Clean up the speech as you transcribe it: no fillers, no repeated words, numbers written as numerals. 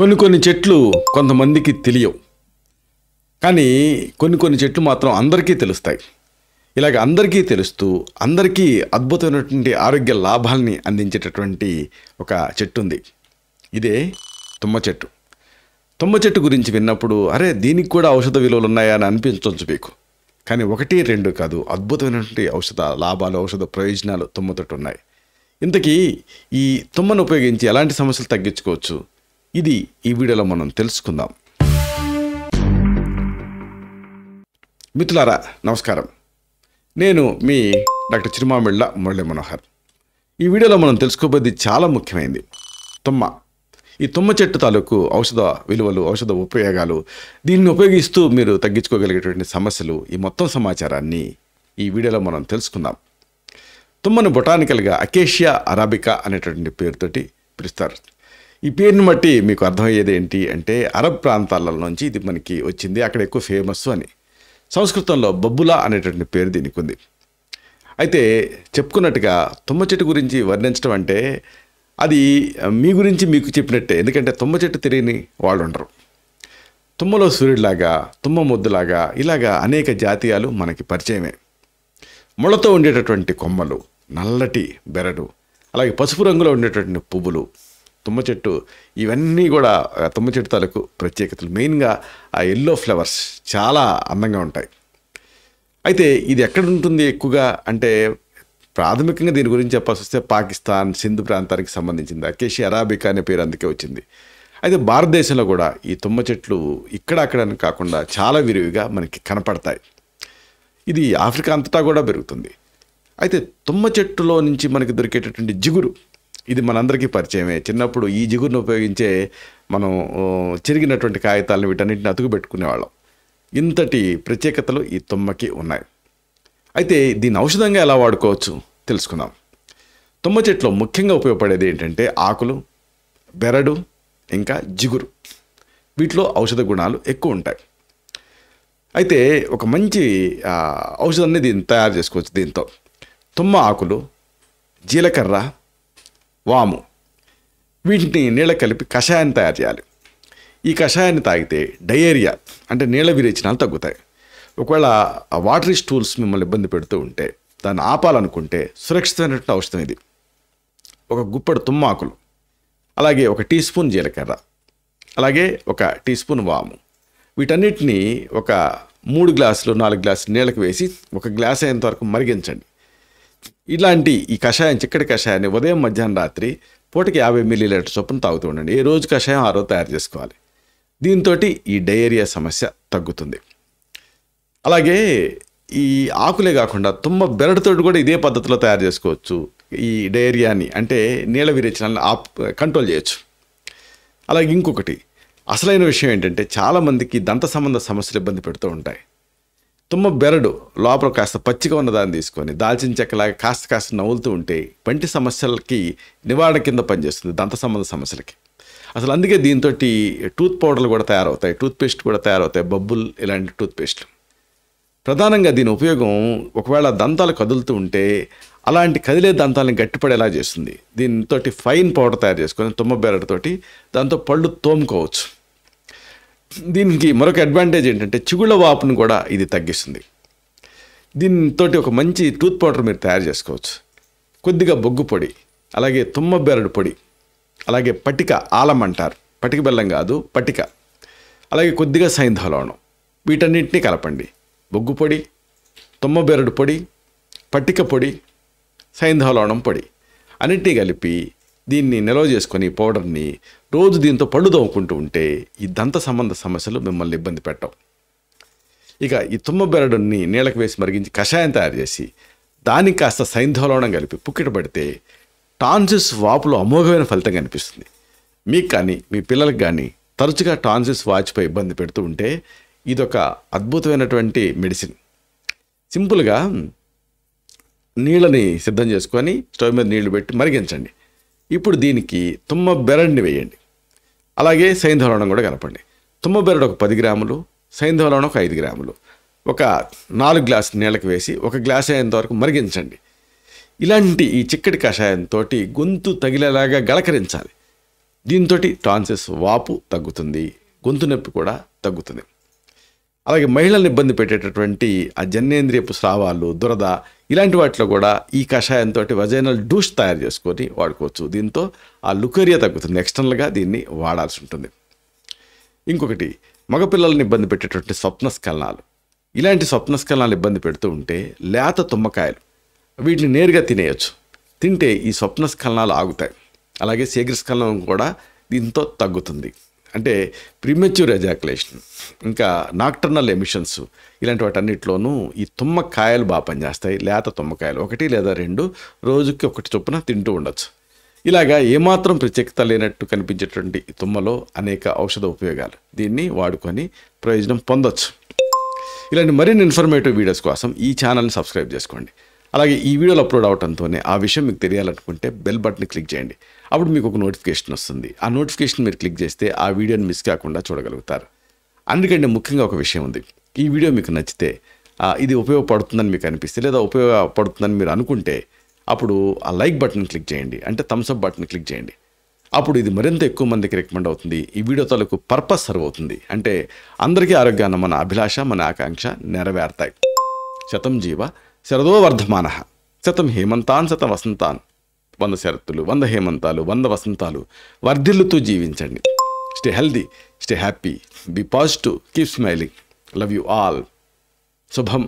కొన్ని చెట్లు కొంతమందికి తెలియవు. కానీ కొన్ని చెట్లు మాత్రం అందరికీ తెలుస్తాయి. ఇలాగ అందరికీ తెలుస్తూ అందరికీ అద్భుతమైనటువంటి ఆరోగ్య లాభాలని అందించేటటువంటి ఒక చెట్టు ఉంది. ఇదే తుమ్మ చెట్టు. తుమ్మ చెట్టు గురించి విన్నప్పుడు అరే దీనికి కూడా ఔషధ విలువలు ఉన్నాయా అని అనిపించవచ్చు మీకు. కానీ 1-2 కాదు, అద్భుతమైనటువంటి ఔషధ లాభాలు, ఔషధ ప్రయోజనాలు తుమ్మతోటి ఉన్నాయి. ఇంతకీ ఈ తుమ్మను ఉపయోగించి ఎలాంటి సమస్యలు తగ్గించుకోవచ్చు, ఇది ఈ వీడియోలో మనం తెలుసుకుందాం. మిత్రులారా నమస్కారం, నేను మీ డాక్టర్ చిరుమామిళ్ళ మురళీ మనోహర్. ఈ వీడియోలో మనం తెలుసుకోబోయేది చాలా ముఖ్యమైనది, తుమ్మ. ఈ తుమ్మ చెట్టు తాలూకు ఔషధ విలువలు, ఔషధ ఉపయోగాలు, దీన్ని ఉపయోగిస్తూ మీరు తగ్గించుకోగలిగేటువంటి సమస్యలు, ఈ మొత్తం సమాచారాన్ని ఈ వీడియోలో మనం తెలుసుకుందాం. తుమ్మను బొటానికల్గా అకేషియా అరాబికా అనేటటువంటి పేరుతోటి పిలుస్తారు. ఈ పేరుని బట్టి మీకు అర్థమయ్యేది ఏంటి అంటే, అరబ్ ప్రాంతాల నుంచి ఇది మనకి వచ్చింది, అక్కడ ఎక్కువ ఫేమస్ అని. సంస్కృతంలో బబ్బులా అనేటటువంటి పేరు దీనికి ఉంది. అయితే చెప్పుకున్నట్టుగా తుమ్మ చెట్టు గురించి వర్ణించడం అంటే అది మీ గురించి మీకు చెప్పినట్టే. ఎందుకంటే తుమ్మ చెట్టు తెలియని వాళ్ళు ఉండరు. తుమ్మలో సూర్యుడిలాగా, తుమ్మ మొద్దులాగా ఇలాగా అనేక జాతీయాలు మనకి పరిచయమే. ముళ్ళతో ఉండేటటువంటి కొమ్మలు, నల్లటి బెరడు, అలాగే పసుపు రంగులో ఉండేటటువంటి పువ్వులు, తుమ్మ చెట్టు, ఇవన్నీ కూడా తుమ్మ చెట్టు తాలూకు ప్రత్యేకతలు. మెయిన్గా ఆ ఎల్లో ఫ్లవర్స్ చాలా అందంగా ఉంటాయి. అయితే ఇది ఎక్కడ ఉంటుంది ఎక్కువగా అంటే, ప్రాథమికంగా దీని గురించి చెప్పాల్సి వస్తే పాకిస్తాన్, సింధు ప్రాంతానికి సంబంధించింది. అకేషియా అరాబికా అనే పేరు అందుకే వచ్చింది. అయితే భారతదేశంలో కూడా ఈ తుమ్మ చెట్లు ఇక్కడ అక్కడని కాకుండా చాలా విరివిగా మనకి కనపడతాయి. ఇది ఆఫ్రికా అంతటా కూడా పెరుగుతుంది. అయితే తుమ్మ చెట్టులో నుంచి మనకి దొరికేటటువంటి జిగురు, ఇది మనందరికీ పరిచయమే. చిన్నప్పుడు ఈ జిగురును ఉపయోగించే మనం చిరిగినటువంటి కాగితాలను వీటన్నింటిని అతుకు పెట్టుకునేవాళ్ళం. ఇంతటి ప్రత్యేకతలు ఈ తుమ్మకి ఉన్నాయి. అయితే దీన్ని ఔషధంగా ఎలా వాడుకోవచ్చు తెలుసుకుందాం. తుమ్మ చెట్లో ముఖ్యంగా ఉపయోగపడేది ఏంటంటే ఆకులు, బెరడు, ఇంకా జిగురు. వీటిలో ఔషధ గుణాలు ఎక్కువ ఉంటాయి. అయితే ఒక మంచి ఔషధాన్ని దీన్ని తయారు చేసుకోవచ్చు. దీంతో తుమ్మ ఆకులు, జీలకర్ర, వాము, వీటిని నీళ్ళ కలిపి కషాయాన్ని తయారు చేయాలి. ఈ కషాయాన్ని తాగితే డయేరియా అంటే నీళ్ళ విరేచనాలు తగ్గుతాయి. ఒకవేళ వాటరీ స్టూల్స్ మిమ్మల్ని ఇబ్బంది పెడుతూ ఉంటే, దాన్ని ఆపాలనుకుంటే సురక్షితమైనటువంటి ఔషధం ఇది. ఒక గుప్పెడు తుమ్మ ఆకులు, అలాగే 1 టీ స్పూన్ జీలకర్ర, అలాగే 1 టీ స్పూన్ వాము, వీటన్నిటిని ఒక 3 గ్లాసులు 4 గ్లాసులు నీళ్ళకి వేసి 1 గ్లాస్ అయ్యేంత వరకు మరిగించండి. ఇలాంటి ఈ కషాయం, చిక్కటి కషాయాన్ని ఉదయం, మధ్యాహ్నం, రాత్రి పూటకి 50 ml చొప్పున తాగుతూ ఉండండి. ఏ రోజు కషాయం ఆ రోజు తయారు చేసుకోవాలి. దీంతో ఈ డయేరియా సమస్య తగ్గుతుంది. అలాగే ఈ ఆకులే కాకుండా తుమ్మ బెరడుతో కూడా ఇదే పద్ధతిలో తయారు చేసుకోవచ్చు. ఈ డయేరియాని అంటే నీళ్ళ విరేచనాలను కంట్రోల్ చేయొచ్చు. అలాగే ఇంకొకటి అసలైన విషయం ఏంటంటే, చాలామందికి దంత సంబంధ సమస్యలు ఇబ్బంది పెడుతూ ఉంటాయి. తుమ్మ బెరడు లోపల కాస్త పచ్చిగా ఉన్నదాన్ని తీసుకొని దాల్చిన చెక్కలాగా కాస్త నవ్వులుతూ ఉంటే పంటి సమస్యలకి నివారణ కింద పనిచేస్తుంది, దంత సంబంధ సమస్యలకి. అసలు అందుకే దీంతో టూత్ పౌడర్లు కూడా తయారవుతాయి, టూత్పేస్ట్ కూడా తయారవుతాయి, బబ్బుల్ ఇలాంటి టూత్పేస్ట్లు. ప్రధానంగా దీని ఉపయోగం ఒకవేళ దంతాలు కదులుతూ ఉంటే అలాంటి కదిలే దంతాలను గట్టిపడేలా చేస్తుంది. దీంతో ఫైన్ పౌడర్ తయారు చేసుకొని తుమ్మ బెరడుతోటి దాంతో పళ్ళు తోముకోవచ్చు. దీనికి మరొక అడ్వాంటేజ్ ఏంటంటే చిగుళ్ళ వాపును కూడా ఇది తగ్గిస్తుంది. దీంతో ఒక మంచి టూత్ పౌడర్ మీరు తయారు చేసుకోవచ్చు. కొద్దిగా బొగ్గు పొడి, అలాగే తుమ్మ బెరడు పొడి, అలాగే పటిక, ఆలం అంటారు, పటిక బెల్లం కాదు పటిక, అలాగే కొద్దిగా సైంధవలవణం, వీటన్నింటినీ కలపండి. బొగ్గు పొడి, తుమ్మ బెరడు పొడి, పటిక పొడి, సైంధవలవణం పొడి అన్నింటినీ కలిపి దీన్ని నిల్వ చేసుకొని పౌడర్ని రోజు దీంతో పళ్ళు తోముకుంటూ ఉంటే ఈ దంత సంబంధ సమస్యలు మిమ్మల్ని ఇబ్బంది పెట్టవు. ఇక ఈ తుమ్మ బెరడుని నీళ్ళకి వేసి మరిగించి కషాయం తయారు చేసి దానికి కాస్త సైంధవలవణం కలిపి పుక్కిట పడితే టాన్సిల్స్ వాపులో అమోఘమైన ఫలితం కనిపిస్తుంది. మీకు కానీ మీ పిల్లలకు కానీ తరచుగా టాన్సిల్స్ వాచిపై ఇబ్బంది పెడుతూ ఉంటే ఇదొక అద్భుతమైనటువంటి మెడిసిన్. సింపుల్గా నీళ్ళని సిద్ధం చేసుకొని స్టవ్ మీద నీళ్లు పెట్టి మరిగించండి. ఇప్పుడు దీనికి తుమ్మ బెరడుని వేయండి, అలాగే సైంధవలవణం కూడా కలపండి. తుమ్మ బెరడు 10 గ్రాములు, సైంధవలవణం 5 గ్రాములు, 4 గ్లాసులు నీళ్ళకి వేసి 1 గ్లాస్ అయ్యేంత వరకు మరిగించండి. ఇలాంటి ఈ చిక్కటి కషాయంతో గొంతు తగిలేలాగా గలకరించాలి. దీంతో టాన్సిల్స్ వాపు తగ్గుతుంది, గొంతు నొప్పి కూడా తగ్గుతుంది. అలాగే మహిళలను ఇబ్బంది పెట్టేటటువంటి ఆ జననేంద్రియపు స్రావాలు, దురద ఇలాంటి వాటిలో కూడా ఈ కషాయంతో వజైనల్ డూష్ తయారు చేసుకొని వాడుకోవచ్చు. దీంతో ఆ లుకేరియా తగ్గుతుంది. ఎక్స్టర్నల్గా దీన్ని వాడాల్సి ఉంటుంది. ఇంకొకటి, మగపిల్లలను ఇబ్బంది పెట్టేటువంటి స్వప్నస్ఖలనాలు. ఇలాంటి స్వప్నస్ఖలనాలు ఇబ్బంది పెడుతూ ఉంటే లేత తుమ్మకాయలు వీటిని నేరుగా తినేయచ్చు. తింటే ఈ స్వప్నస్ఖలనాలు ఆగుతాయి. అలాగే శీఘ్రస్ఖలనం కూడా దీంతో తగ్గుతుంది. అంటే ప్రీమెచ్యూర్ ఎజాకులేషన్, ఇంకా నాక్టర్నల్ ఎమిషన్స్ ఇలాంటి వాటన్నిటిలోనూ ఈ తుమ్మకాయలు బాగా పనిచేస్తాయి. లేత తుమ్మకాయలు 1 లేదా 2 రోజుకి 1 చొప్పున తింటూ ఉండొచ్చు. ఇలాగా ఏమాత్రం ప్రత్యేకత లేనట్టు కనిపించేటువంటి ఈ తుమ్మలో అనేక ఔషధ ఉపయోగాలు. దీన్ని వాడుకొని ప్రయోజనం పొందొచ్చు. ఇలాంటి మరిన్ని ఇన్ఫర్మేటివ్ వీడియోస్ కోసం ఈ ఛానల్ని సబ్స్క్రైబ్ చేసుకోండి. అలాగే ఈ వీడియోలు అప్లోడ్ అవడంతోనే ఆ విషయం మీకు తెలియాలనుకుంటే బెల్ బటన్ క్లిక్ చేయండి. అప్పుడు మీకు ఒక నోటిఫికేషన్ వస్తుంది. ఆ నోటిఫికేషన్ మీరు క్లిక్ చేస్తే ఆ వీడియోని మిస్ కాకుండా చూడగలుగుతారు. అందుకంటే ముఖ్యంగా ఒక విషయం ఉంది. ఈ వీడియో మీకు నచ్చితే, ఇది ఉపయోగపడుతుందని మీకు అనిపిస్తే లేదా ఉపయోగపడుతుందని మీరు అనుకుంటే అప్పుడు ఆ లైక్ బటన్ క్లిక్ చేయండి. అంటే థమ్స్అప్ బటన్ క్లిక్ చేయండి. అప్పుడు ఇది మరింత ఎక్కువ మందికి రికమెండ్ అవుతుంది. ఈ వీడియో తాలూకు పర్పస్ సర్వ్ అవుతుంది. అంటే అందరికీ ఆరోగ్యాన్ని మన అభిలాష, మన ఆకాంక్ష నెరవేరుతాయి. శతం జీవ శరదో వర్ధమానః, శతం హేమంతాన్ శతం వసంతాన్. 100 శరత్తులు, 100 హేమంతాలు, 100 వసంతాలు వర్ధిల్లుతూ జీవించండి. Stay healthy, stay happy, be positive, keep smiling. Love you all. శుభం.